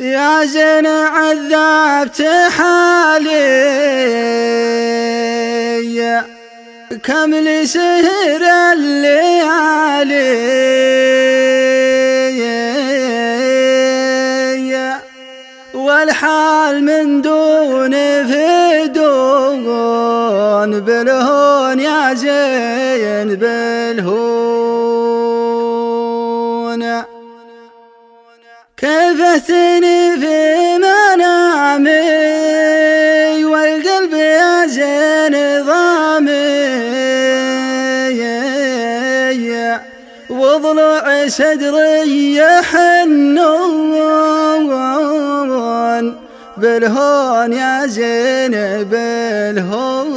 يا زين عذبت حالي كم لسهر الليالي والحال من دون فدون بالهون يا زين بالهون كفتني في منامي والقلب يا زين ضامي وضلع صدري يحنون بالهون يا زين بالهون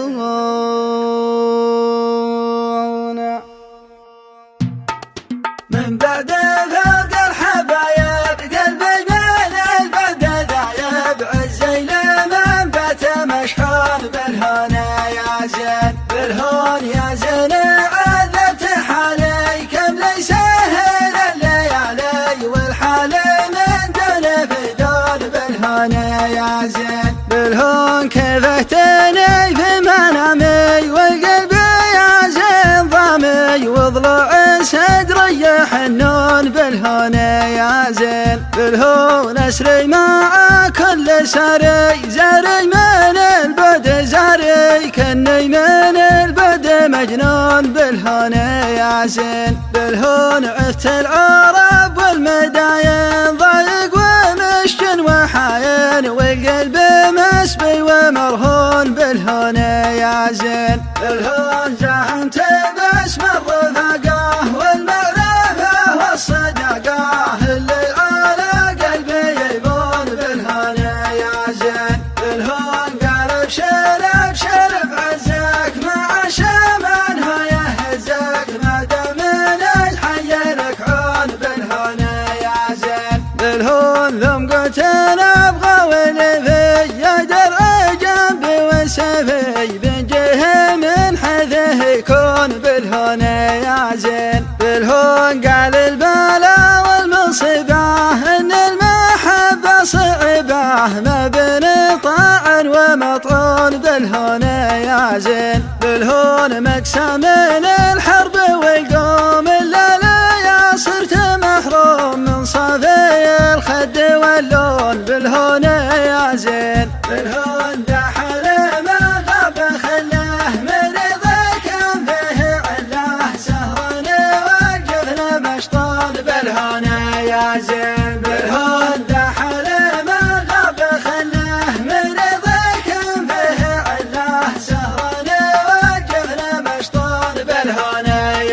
من بعد فوق الحبايب قلبي من البرد ذايب عزي لمن بات مشحون بالهون يا زين بالهون يا زين عذبت حالي كم ليس سهل الليالي والحال من دون فدون بالهون يا زين بالهون كفتني في منامي والقلب يا زين ضامي وضلع صدري يحنون بالهون يا زين بالهون اسري مع كل ساري زاري من البد زاري كني من البد مجنون بالهون يا زين بالهون عفت العرب والمداين ضايق ومشكن وحاين والقلب مسبي ومرهون بالهون يا زين بالهون زحمت باسم الرفقه والمعرفه والصداقه اللي على قلبي يبون بالهون يا زين بالهون قال ابشر ابشر بعزك مع شمن هو يهزك ما دام الحي لك عون بالهون يا زين بالهون ثم قلت انا ابغى ولفي يا درع جنبي وسفي بنجه من حذه يكون بالهون يا زين بالهون قال البلا والمصيبه ان المحبه صعبه ما بين طاع ومطعون بالهون يا زين بالهون مقسى من الحرب والقوم الا لا صرت محروم من صافي الخد واللون بالهون يا زين بالهون دحل ما غاب خلاه من رضاك فيه علاه سهران وقفنا مشطون بالهون يا زين بالهون دحل ما غاب خلاه من رضاك فيه علاه سهران وقفنا مشطون بالهون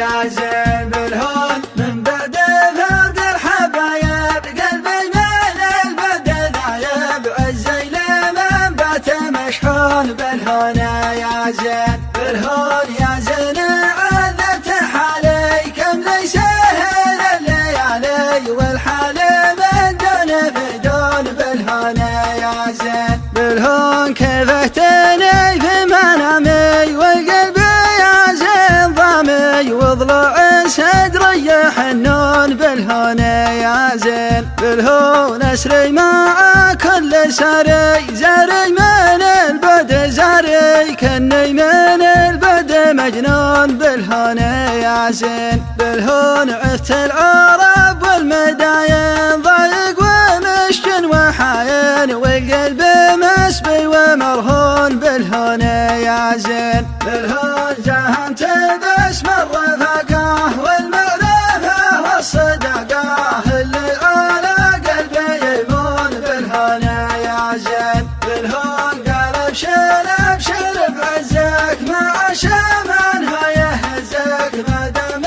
يا زين بالهون من بعد فرد الحبايب قلبي من البد ذايب عزي لمن بات مشحون بالهون يا زين بالهون يا زين عذبت حالي كم ليس سهل الليالي والحال من دون فدون بالهون يا زين بالهون كفتني في منامي والقلب يا زين ضامي وضلع صدري يحنون بالهون يا زين بالهون اسري مع كل ساري زاري من البد زاري كني من البد مجنون بالهون يا زين بالهون عفت العرب والمداين ضايق ومشكن وحاين والقلب مسبي ومرهون بالهون يا زين بالهون زحمت باسم الرفقه والمعرفه والصداقه اللي على قلبي يبون بالهون يا زين بالهون قال ابشر ابشر بعزك مع شمن هو يهزك ما دام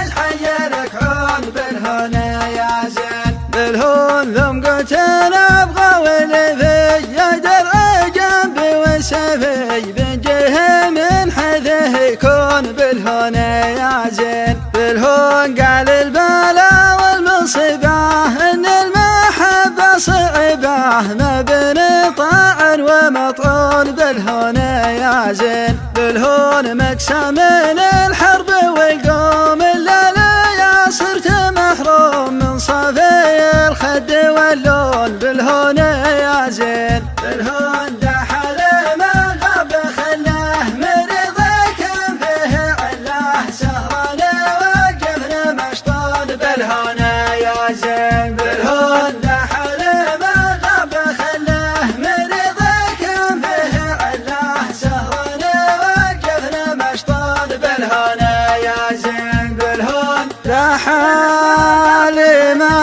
الحي لك عون بالهون يا زين بالهون ثم قلت انا ابغى ولفي يا درع جنبي وسفي بنجه من حذه يكون بالهون يا زين بالهون قال البلا والمصيبه ان المحبه صعبه ما بين طاع ومطعون بالهون يا زين بالهون مقسى من الحرب والقوم الا لا صرت محروم من صافي الخد اللون بالهون يا زين بالهون دحل ما غاب خلاه مرضى كان فيه علاه سهرنا وقفنا مشطون بالهون يا زين بالهون دحل ما غاب خلاه مرضى كان فيه علاه سهرنا وقفنا مشطون بالهون يا زين بالهون دحل ما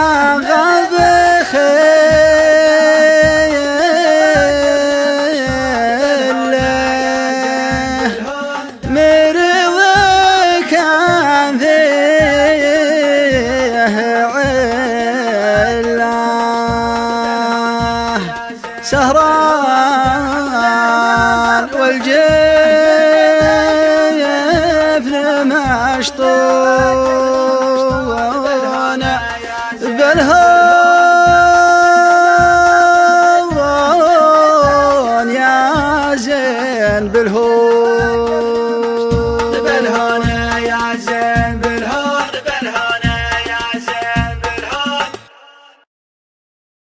غاب سهران والجيل